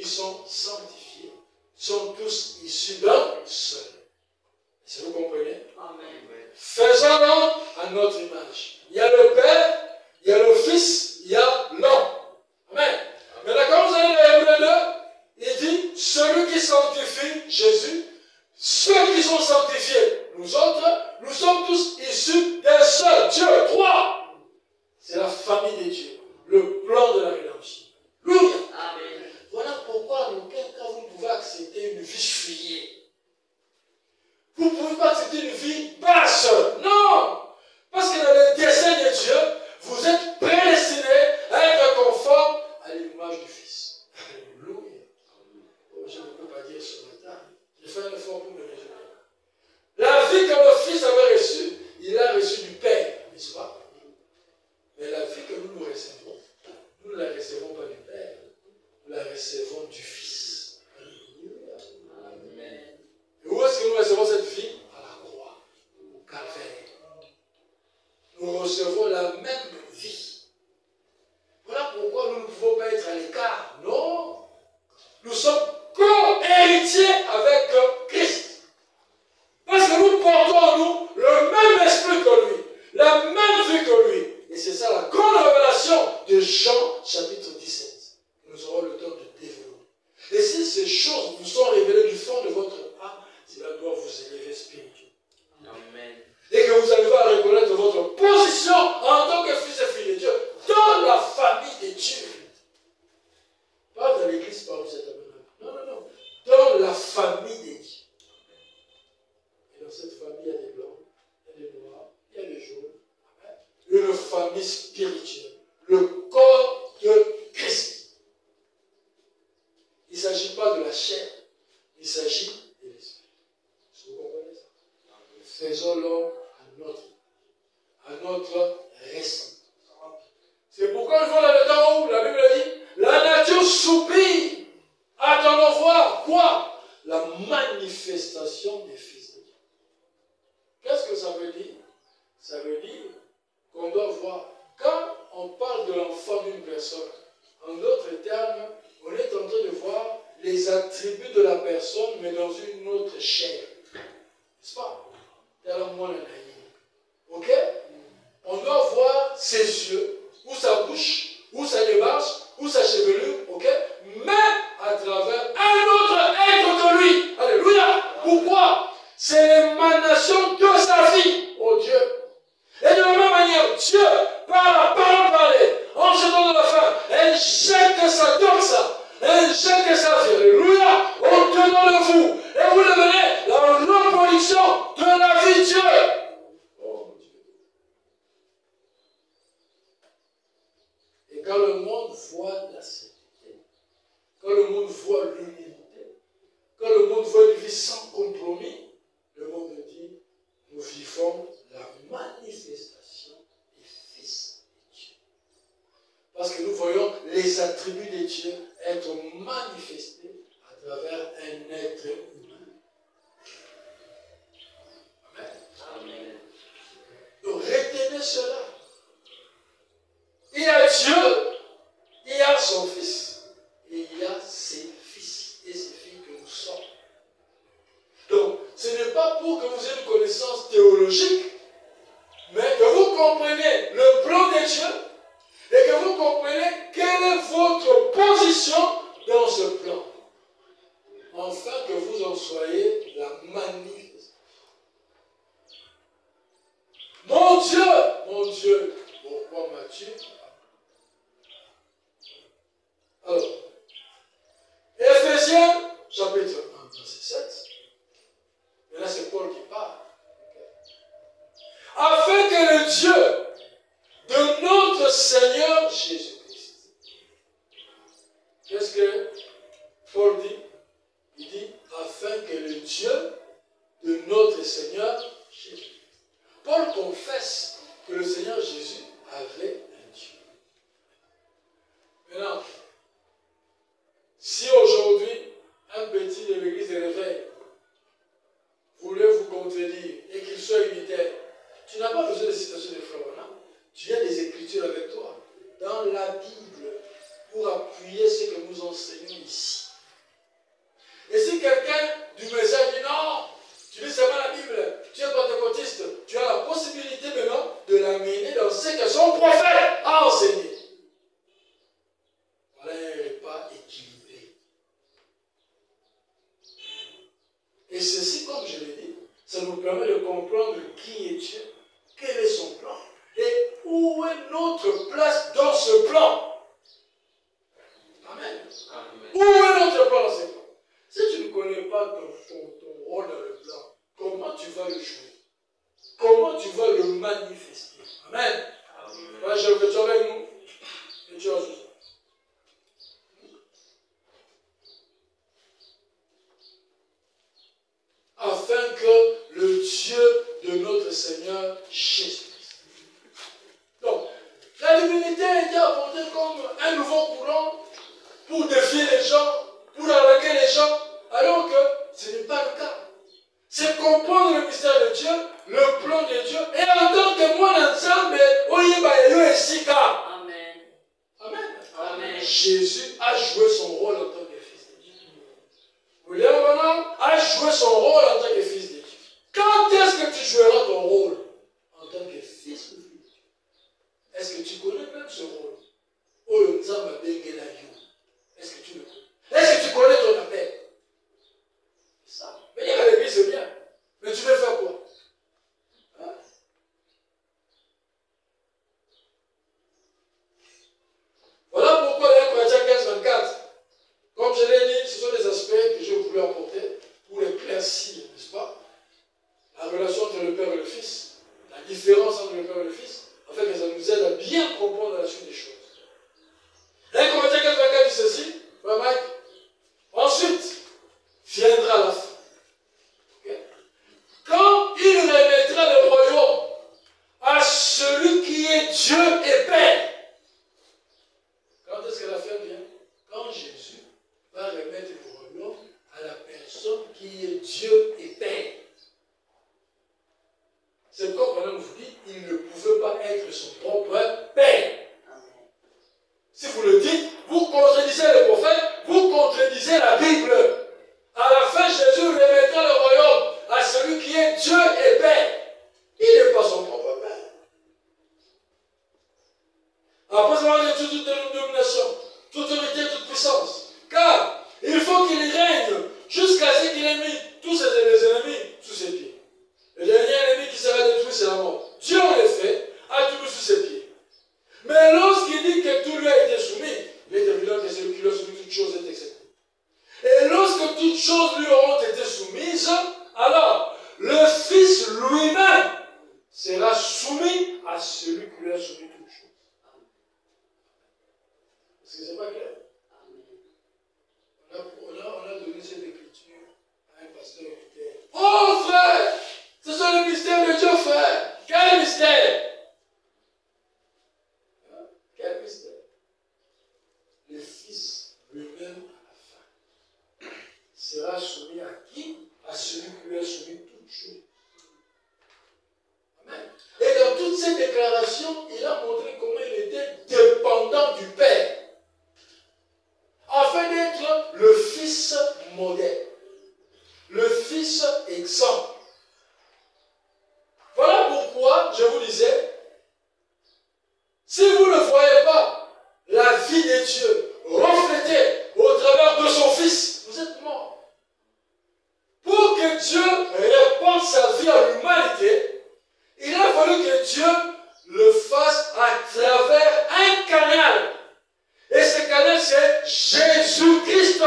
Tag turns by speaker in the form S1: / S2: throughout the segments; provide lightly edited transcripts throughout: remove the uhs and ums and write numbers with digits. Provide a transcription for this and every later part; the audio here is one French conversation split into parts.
S1: sont sanctifiés sont tous issus d'un seul. Est-ce que vous comprenez?
S2: Amen.
S1: Faisons-le à notre image. Il y a le Père, il y a le Fils, il y a l'homme. Amen. Maintenant, quand vous allez dans Hébreux 2, il dit, celui qui sanctifie Jésus, ceux qui sont sanctifiés, nous autres, nous sommes tous issus d'un seul Dieu. Trois. C'est la famille de Dieu. Le plan de la rédemption. Louis.
S2: Amen.
S1: Voilà pourquoi, dans quel cas, vous pouvez accepter une vie souillée. Vous ne pouvez pas accepter une vie basse. Non. Parce que dans le dessein de Dieu, vous êtes prédestinés à être conformes à l'image du Fils. Alléluia. Oh, je ne peux pas dire ce matin. J'ai fait un effort pour me réjouir. La vie que le Fils avait reçue, il a reçu du Père, n'est-ce pas? Mais la vie que nous recevons, nous ne la recevons pas du Père, nous la recevons du Fils. Alléluia. Amen. Et où est-ce que nous recevons cette vie? À la croix, au calvaire. Nous recevons la même vie. Voilà pourquoi nous ne pouvons pas être à l'écart. Non. Nous sommes co-héritiers avec Christ. Parce que nous portons en nous le même esprit que lui, la même vie que lui. Et c'est ça la grande révélation de Jean chapitre 17. Nous aurons le temps de développer. Et si ces choses vous sont révélées du fond de votre âme, cela doit vous élever spirituellement.
S2: Amen.
S1: Et que vous arrivez à reconnaître votre position en tant que fils et fille de Dieu dans la famille de Dieu. Pas dans l'église par où c'est abandonné. Non, non, non. Dans la famille de Dieu. Et dans cette famille, il y a des blancs, il y a des noirs, il y a des jaunes. Une famille spirituelle. Le corps de Christ. Il ne s'agit pas de la chair, il s'agit de l'esprit. Est-ce que vous comprenez ça? Faisons-le à notre récit. C'est pourquoi nous voyons dans le temps où la Bible dit la nature soupire. Attendons voir quoi? La manifestation des fils de Dieu. Qu'est-ce que ça veut dire? Ça veut dire qu'on doit voir. Quand on parle de l'enfant d'une personne, en d'autres termes, on est en train de voir les attributs de la personne, mais dans une autre chair. N'est-ce pas? Ok? On doit voir ses yeux, ou sa bouche, ou sa démarche, ou sa chevelure, ok? Mais à travers un autre être que lui. Alléluia! Pourquoi? C'est l'émanation de sa vie, oh Dieu. Et de la même manière, Dieu, par la parole parlée, en jetant de la fin, elle jette sa doxa, elle jette sa vie, alléluia, au-dedans de vous. Et vous devenez la reproduction de la vie de Dieu. Oh Dieu. Et quand le monde voit la sainteté, quand le monde voit l'humilité, quand le monde voit une vie sans compromis, le monde dit, nous vivons la manifestation des fils de Dieu. Parce que nous voyons les attributs de Dieu être manifestés à travers un être humain. Amen. Amen. Donc retenez cela. Il y a Dieu, il y a son Fils, et il y a ses fils et ses filles que nous sommes. Donc, ce n'est pas pour que vous ayez une connaissance théologique, mais que vous compreniez le plan de Dieu et que vous compreniez quelle est votre position dans ce plan. Afin que vous en soyez la manifestation. Mon Dieu, pourquoi m'as-tu? Alors, Éphésiens, chapitre 1, verset 7. Mais là, c'est Paul qui parle. Afin que le Dieu de notre Seigneur Jésus-Christ. Qu'est-ce que Paul dit? Il dit, afin que le Dieu de notre Seigneur Jésus-Christ. Paul confesse que le Seigneur Jésus avait un Dieu. Maintenant, si aujourd'hui, un petit de l'église de réveil voulait vous contredire et qu'il soit unitaire, tu n'as pas besoin de citation de frère Branham. Tu as des écritures avec toi, dans la Bible, pour appuyer ce que nous enseignons ici. du message, dit non, tu lis seulement la Bible, tu es pentecôtiste, tu as la possibilité maintenant de l'amener dans ce que son prophète a enseigné. Voilà un repas équilibré. Et ceci, comme je l'ai dit, ça nous permet de comprendre qui est Dieu, quel est son plan, et où est notre place dans ce plan. Amen. Amen. Où est notre plan dans ce plan? Si tu ne connais pas ton rôle dans le plan, comment tu vas le jouer? Comment tu vas le manifester? Amen. Amen. Je veux que tu sois avec nous. Et tu as ça. Afin que le Dieu de notre Seigneur Jésus-Christ. Donc, la divinité a été apportée comme un nouveau courant pour défier les gens, pour arnaquer les gens, alors que ce n'est pas le cas. C'est comprendre le mystère de Dieu, le plan de Dieu, et en tant que moi ensemble, Amen. Amen. Amen. Jésus a joué son rôle en tant que fils de Dieu. William Branham a joué son rôle en tant que fils de Dieu. Quand est-ce que tu joueras ton rôle en tant que fils de Dieu? Est-ce que tu connais même ce rôle? Est-ce que tu le connais? Est-ce que tu connais ton appel? C'est ça. Venir à l'église, c'est bien. Mais tu veux faire quoi? Hein? Voilà pourquoi dans Corinthiens 15, 24, comme je l'ai dit, ce sont des aspects que j'ai voulu apporter pour éclaircir, n'est-ce pas? La relation entre le Père et le Fils, la différence entre le Père et le Fils, afin que ça nous aide à bien comprendre la suite des choses. Dans Corinthiens 15, 24 dit ceci, frère Mike. Ensuite, viendra la fin. Okay? Quand il remettra le royaume à celui qui est Dieu et Père. Quand est-ce que la fin vient? Quand Jésus va remettre le royaume à la personne qui est Dieu et Père. C'est pourquoi quand on vous dit, il ne pouvait pas être son propre Père. Si vous le dites, vous contredisez le prophète, vous contredisez la Bible. À la fin, Jésus remettra le royaume à celui qui est Dieu et Père. Il n'est pas son propre Père. Après avoir dit toute domination, toute autorité, toute puissance. Car il faut qu'il règne jusqu'à ce qu'il ait mis tous les ennemis sous ses pieds. Le dernier ennemi qui sera détruit, c'est la mort. Dieu, en effet, a tout mis sous ses pieds. Mais lorsqu'il dit que tout lui a été soumis, il est évident que celui qui lui a soumis toutes choses est accepté. Et lorsque toutes choses lui auront été soumises, alors le Fils lui-même sera soumis à celui qui lui a soumis toutes choses. Est-ce que c'est pas clair? On a donné cette écriture à un pasteur qui était. Oh frère! Ce sont les mystères de Dieu, frère! Quel mystère! Quel mystère? Le Fils lui-même à la fin sera soumis à qui? À celui qui lui a soumis toutes choses. Amen. Et dans toutes ces déclarations, il a montré comment il était dépendant du Père, afin d'être le Fils modèle, le Fils exemple. Voilà pourquoi je vous disais, si vous ne voyez pas la vie de Dieu reflétée au travers de son Fils, vous êtes mort. Pour que Dieu répande sa vie à l'humanité, il a fallu que Dieu le fasse à travers un canal. Et ce canal, c'est Jésus-Christ.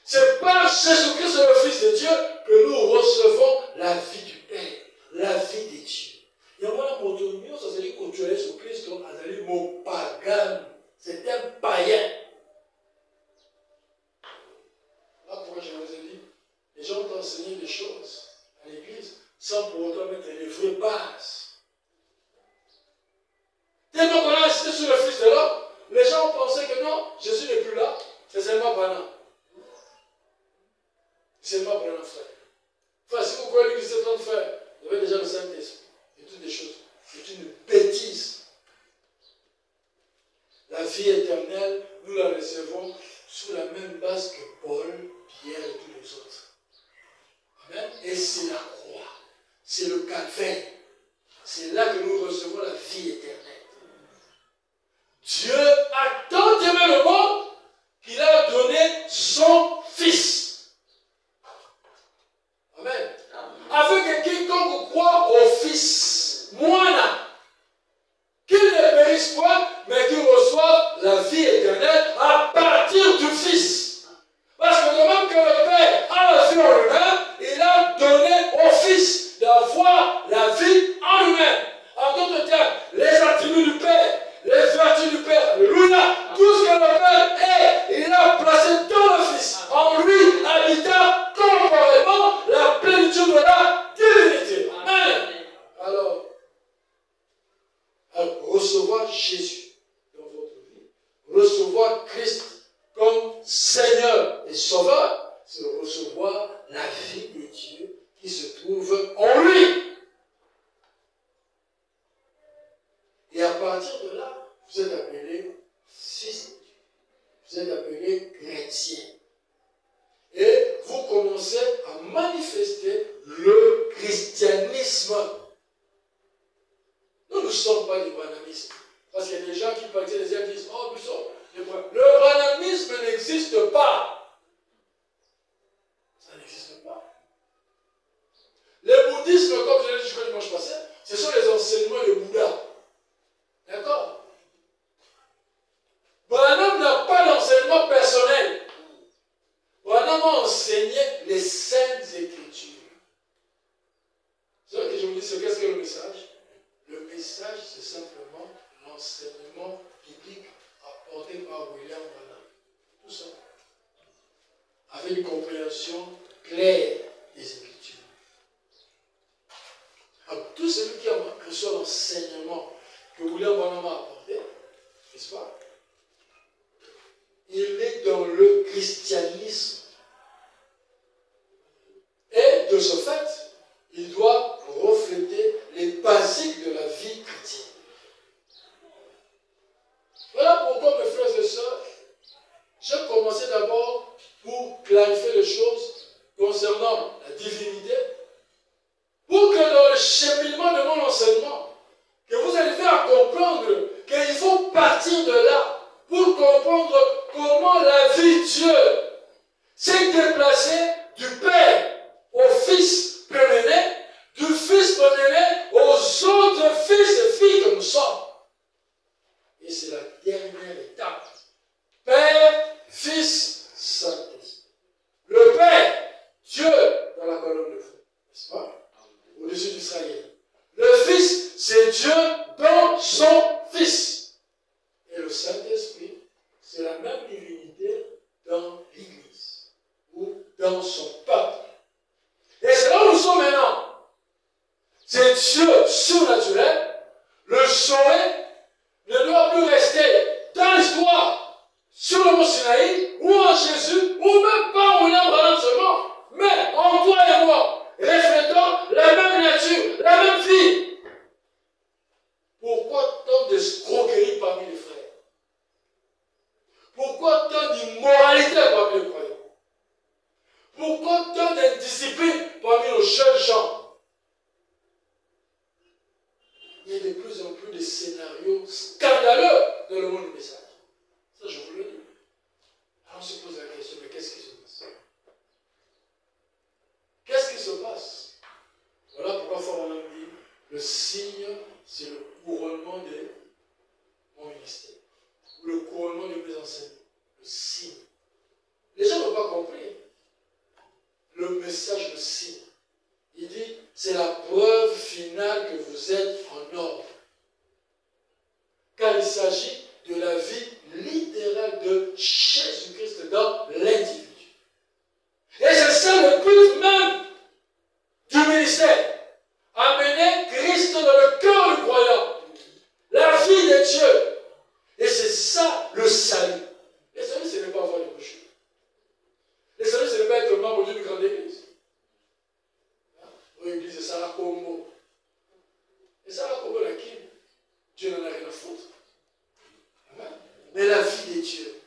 S1: C'est par Jésus-Christ, le Fils de Dieu, que nous recevons la vie du Père, la vie de Dieu. Il y a un mot ça veut dire que tu es sur Christ, c'est mon pagan. C'est un païen. Là, pourquoi je vous ai dit, les gens ont enseigné des choses à l'église sans pour autant mettre les vraies bases. Tellement qu'on a insisté sur le Fils de l'homme, les gens ont pensé que non, Jésus n'est plus là, c'est seulement Branham. C'est seulement Branham, frère. Frère, si vous croyez que l'église est en train de faire, vous avez déjà le Saint-Esprit et toutes les choses. C'est une bêtise. La vie éternelle, nous la recevons sur la même base que Paul, Pierre et tous les autres. Amen. Et c'est la croix. C'est le calvaire. C'est là que nous recevons la vie éternelle. Dieu a tant aimé le monde qu'il a donné son Fils. Amen. Afin que quiconque croit au Fils, moina, qu'il ne périsse point, mais qu'il reçoive la vie éternelle à partir du Fils. Parce que de même que le Père a la vie en lui-même, il a donné au Fils d'avoir la vie en lui-même. En d'autres termes, les attributs du Père, les vertus du Père, alléluia, tout ce que le Père est, il a placé dans le Fils. En lui habita corporellement la plénitude de la divinité. Amen. Alors, recevoir Jésus dans votre vie, recevoir Christ comme Seigneur et Sauveur, c'est recevoir la vie de Dieu qui se trouve en lui. Et à partir de là, vous êtes appelé fils de Dieu. Vous êtes appelé chrétien. Et vous commencez à manifester le christianisme. Nous ne sommes pas du branhamisme. Parce qu'il y a des gens qui partent des gens qui disent, oh, le branhamisme n'existe pas. Ça n'existe pas. Le bouddhisme, comme je l'ai dit le dimanche passé, ce sont les enseignements de Bouddha. D'accord? Branham n'a pas d'enseignement personnel. Branham a enseigné les saintes écritures. C'est vrai que je vous dis, qu'est-ce que le message? Le message, c'est simplement l'enseignement biblique apporté par William Branham. Tout ça. Avec une compréhension claire des Écritures. Alors, tout celui qui a reçu l'enseignement que William Branham a apporté, n'est-ce pas? Il est dans le christianisme. Et de ce fait, il doit refléter les basiques de la vie chrétienne. Voilà pourquoi, mes frères et sœurs, j'ai commencé d'abord pour clarifier les choses concernant la divinité, pour que dans le cheminement de mon enseignement, que vous arriviez à comprendre qu'il faut partir de là pour comprendre comment la vie de Dieu s'est déplacée du Père au Fils premier-né, du Fils premier-né aux autres fils et filles que nous sommes. Et c'est la dernière étape. Père, Fils, Saint-Esprit. Le Père, Dieu dans la colonne de feu, n'est-ce pas? Au-dessus d'Israël. Le Fils, c'est Dieu dans son Fils. Et le Saint-Esprit, c'est la même divinité dans l'Église ou dans son peuple. Et c'est là où nous sommes maintenant. C'est Dieu surnaturel. Le Zoé ne doit plus rester dans l'histoire, sur le mont Sinaï, ou en Jésus, ou même pas en William Branham seulement, mais en toi et moi, reflétant la même nature, la même vie. Pourquoi tant d'escroquerie parmi les frères? Pourquoi tant d'immoralité parmi les croyants? Pourquoi tant d'indiscipline parmi nos jeunes gens? Il y a de plus en plus de scénarios scandaleux dans le monde du message. Ça, je vous le dis. Alors on se pose la question, mais qu'est-ce qui se passe? Qu'est-ce qui se passe? Voilà pourquoi on a dit, le signe, c'est le couronnement de mon ministère. Ou le couronnement de mes enseignements. Le signe. Les gens n'ont pas compris le message, le signe. Il dit, c'est la preuve finale que vous êtes en ordre. Car il s'agit de la vie littérale de Jésus-Christ dans l'individu. Et c'est ça le but même du ministère. Amener Christ dans le cœur du croyant. La vie de Dieu. Et c'est ça le salut. Le salut, ce n'est pas avoir les bouchures. Le salut, ce n'est pas être membre d'une grande église. L'église de Sarah Congo. Et Sarah Congo, la qui? Dieu n'en a rien à foutre. Mais la vie de Dieu.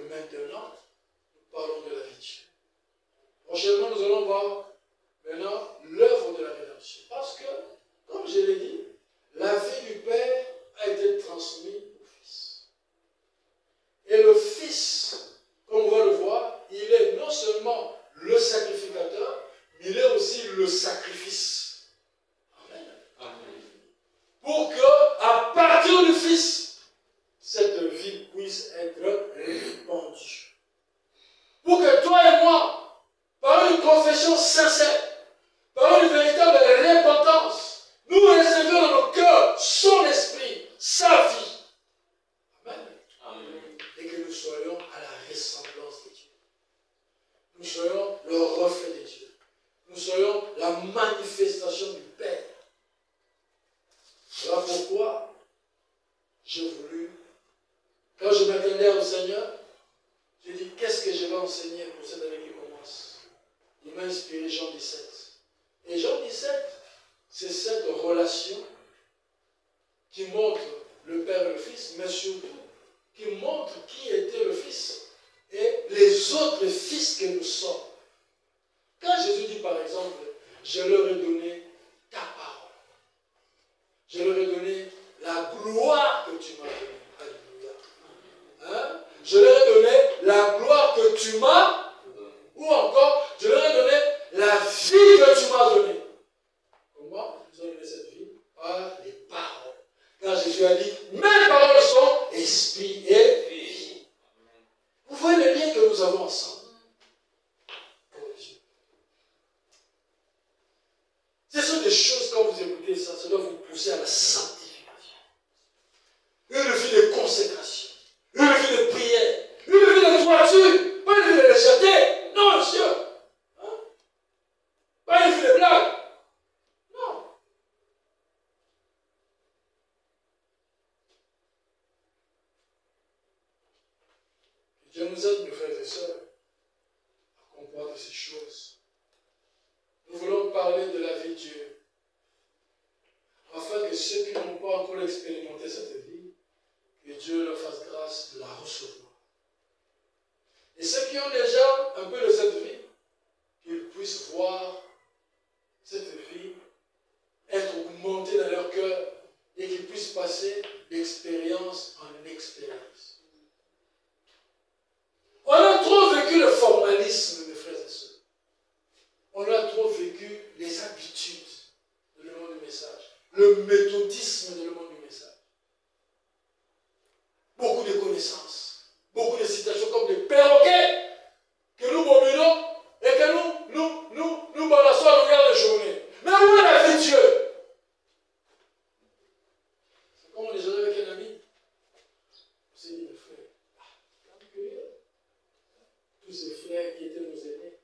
S1: maintenant, nous parlons de la vie de Dieu. Prochainement, nous allons voir maintenant l'œuvre de la rédemption. Parce que, comme je l'ai dit, la vie du Père a été transmise au Fils. Et le Fils, comme on va le voir, il est non seulement le sacrificateur, mais il est aussi le sacrifice. Amen. Amen. Pour que, à partir du Fils, cette vie puisse être répandue. Pour que toi et moi, par une confession sincère, par une véritable repentance, nous recevions dans nos cœurs son esprit, sa vie. Amen. Amen. Et que nous soyons à la ressemblance de Dieu. Nous soyons le reflet de Dieu. Nous soyons la manifestation du Père. Voilà pourquoi j'ai voulu, quand je m'attendais au Seigneur, j'ai dit, qu'est-ce que je vais enseigner pour cette année qui commence? Il m'a inspiré Jean 17. Et Jean 17, c'est cette relation qui montre le Père et le Fils, mais surtout qui montre qui était le Fils et les autres fils que nous sommes. Quand Jésus dit par exemple, je leur ai donné ta parole, je leur ai donné la gloire que tu m'as donnée. Alléluia. Hein? Je leur ai donné la gloire que tu m'as, ou encore, je leur ai donné la vie que tu m'as donnée. Comment nous avons donné cette vie? Par les paroles. Quand Jésus a dit, mes paroles sont esprit et vie. Vous voyez le lien que nous avons ensemble. Ce sont des choses, quand vous écoutez ça, ça doit vous pousser à la sanctification. Une vie de consécration, une vie de prière, une vie de droiture, pas une vie de légèreté. Non, monsieur. Hein? Pas une vie de blague. Non. Que Dieu nous aide, mes frères et sœurs, à comprendre ces choses. Nous voulons parler de la vie de Dieu, afin que ceux qui n'ont pas encore expérimenté cette vie, que Dieu leur fasse grâce de la recevoir. Et ceux qui ont déjà un peu de cette vie, qu'ils puissent voir cette vie être augmentée dans leur cœur et qu'ils puissent passer d'expérience en expérience. On a trop vécu le formalisme, mes frères et sœurs. On a trop vécu les habitudes de le monde du message, le méthodisme de le monde du message. Beaucoup de connaissances, beaucoup de citations comme des perroquets que nous bombinons et que nous balançons à longueur de journée. Mais où est la vie de Dieu? C'est comme on échangeait avec un ami. On s'est dit, mes frères, c'est curieux. Tous ces frères qui étaient nos aînés,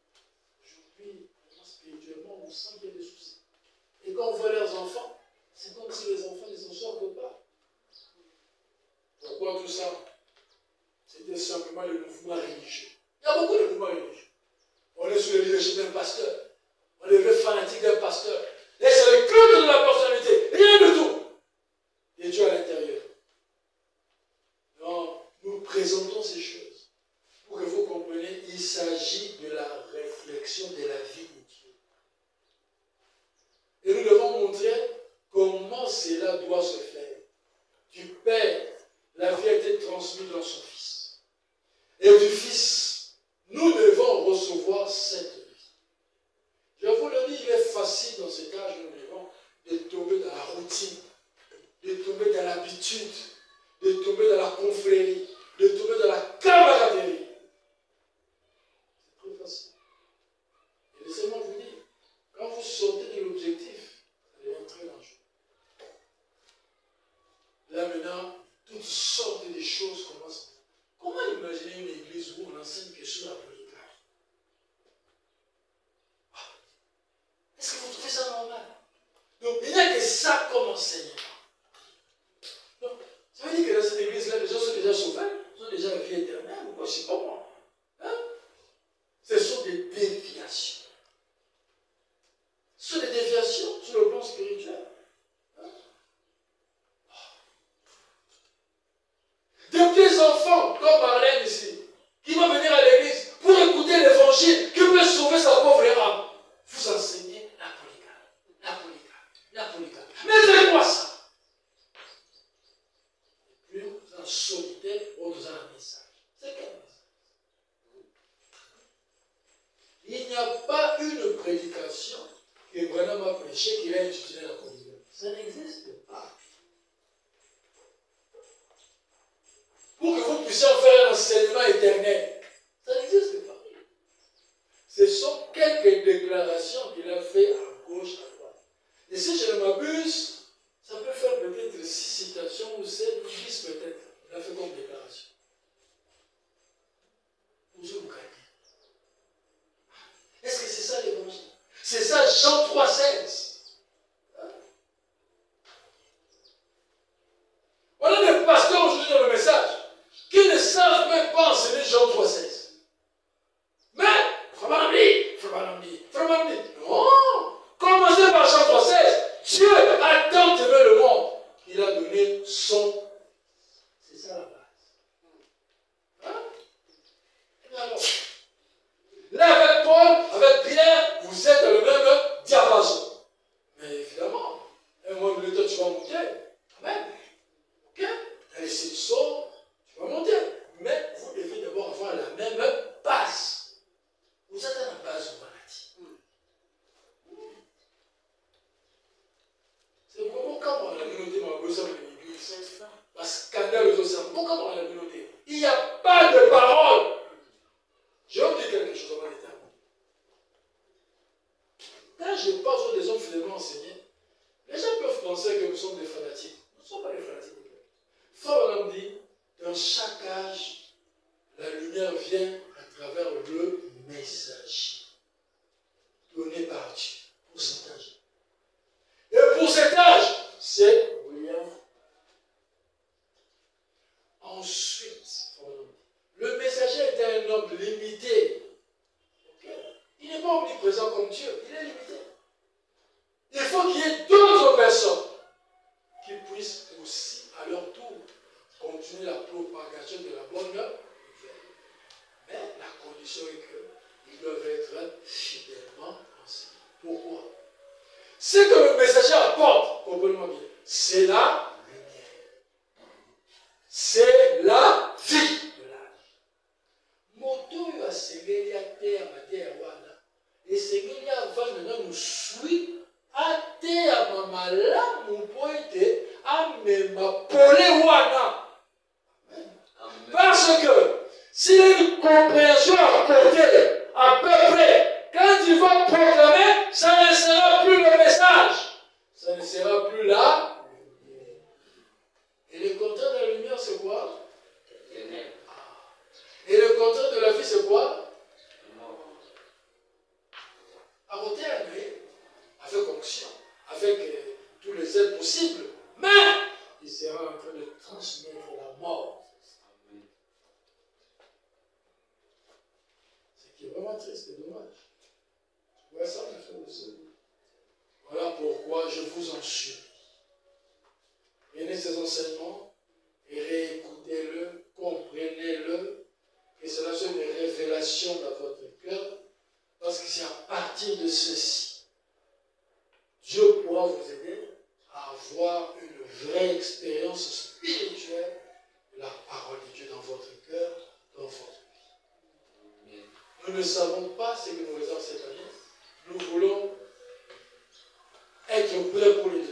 S1: aujourd'hui, spirituellement, on sent qu'il y a des soucis. Et quand on voit leurs enfants, c'est comme si les enfants ne s'en sortent pas. Pourquoi tout ça? C'était simplement le mouvement religieux. Il y a beaucoup de mouvements religieux. On est sous le leadership d'un pasteur. On est le fanatique d'un pasteur. Et c'est le culte de la personnalité. Rien du tout. Et Dieu à l'intérieur. Non, nous présentons ces choses. Pour que vous compreniez, il s'agit de la réflexion de la vie de Dieu. Et nous devons montrer comment cela doit se faire. Du Père, la vie a été transmise dans son Fils. Et du Fils, nous devons recevoir cette vie. Je vous le dis, il est facile dans cet âge où nous vivons de tomber dans la routine, de tomber dans l'habitude, de tomber dans la confrérie, de tomber dans la camaraderie. C'est très facile. Et laissez-moi vous dire, quand vous sortez de l'objectif, ça devient très dangereux. Là maintenant, toutes sortes de choses commencent. Comment imaginer une église où on enseigne que sur la politique? Est-ce que vous trouvez ça normal? Donc, il n'y a que ça comme enseignement. Donc, ça veut dire que dans cette église-là, les gens sont déjà sauvés, ils sont déjà la vie éternelle, ou quoi, je ne sais pas moi. Hein? Ce sont des déviations. Ce sont des déviations sur le plan spirituel. Hein? Des petits enfants, comme Marlène ici, Il n'y a pas une prédication que Branham a prêché qu'il a intitulé la communion. Ça n'existe pas. Pour que vous puissiez en faire un enseignement éternel. Ça n'existe pas. Ce sont quelques déclarations qu'il a fait à gauche, à droite. Et si je ne m'abuse, ça peut faire peut-être 6 citations ou 7 ou 10 peut-être. Il a fait comme déclaration. Est-ce que c'est ça l'évangile? C'est ça Jean 3,16. On a des pasteurs aujourd'hui dans le message qui ne savent même pas enseigner Jean 3,16. Mais, Frère Manamdi, non! Commencez par Jean 3,16. Dieu a tant aimé le monde qu'il a donné son. C'est ça la base. Hein? Alors, là avec Paul, avec Pierre, vous êtes dans le même diapason. Mais évidemment, un moment donné, toi tu vas monter. Amen. Ok? Et si tu sors, tu vas monter. Mais vous devez d'abord avoir la même base. Vous êtes à la base de maladie. C'est vraiment quand la communauté m'a besoin de l'église. La scandale aux océans. Pourquoi dans la communauté? Il n'y a pas de parole. Je vais vous dire quelque chose avant l'état. Quand je passe aux des hommes fidèlement enseignés, les gens peuvent penser que nous sommes des fanatiques. Nous ne sommes pas des fanatiques. Frère Branham dit, dans chaque âge, la lumière vient à travers le messager donné par Dieu pour cet âge. Et pour cet âge, c'est William. Ensuite, le messager était un homme limité. Okay? Il n'est pas omniprésent comme Dieu, il est limité. Il faut qu'il y ait d'autres personnes qui puissent aussi, à leur tour, continuer la propagation de la bonne nouvelle. Mais la condition est qu'ils doivent être fidèlement enseignés. Pourquoi? Ce que le messager apporte, comprenez-moi bien, c'est la lumière. C'est la vie de l'âge. Moto a segeli a terre à terre wana. Et segeli a vana nous suit à terre à mamala mon poète à même polé wana. Parce que s'il y a une compréhension à côté, à peu près, quand il va proclamer, ça ne sera plus le message. Ça ne sera plus là. Et le contraire de la lumière, c'est quoi? Et le contraire de la vie, c'est quoi? À côté, avec onction, avec tous les aides possibles. Mais il sera en train de transmettre la mort. C'est vraiment triste et dommage. Voilà ça, mes frères et sœurs. Voilà pourquoi je vous en supplie. Prenez ces enseignements et réécoutez-le, comprenez-le, que cela soit une révélation dans votre cœur, parce que c'est à partir de ceci, Dieu pourra vous aider à avoir une vraie expérience spirituelle de la parole de Dieu dans votre cœur, dans votre vie. Nous ne savons pas ce que nous réserve cette année. Nous voulons être prêts pour les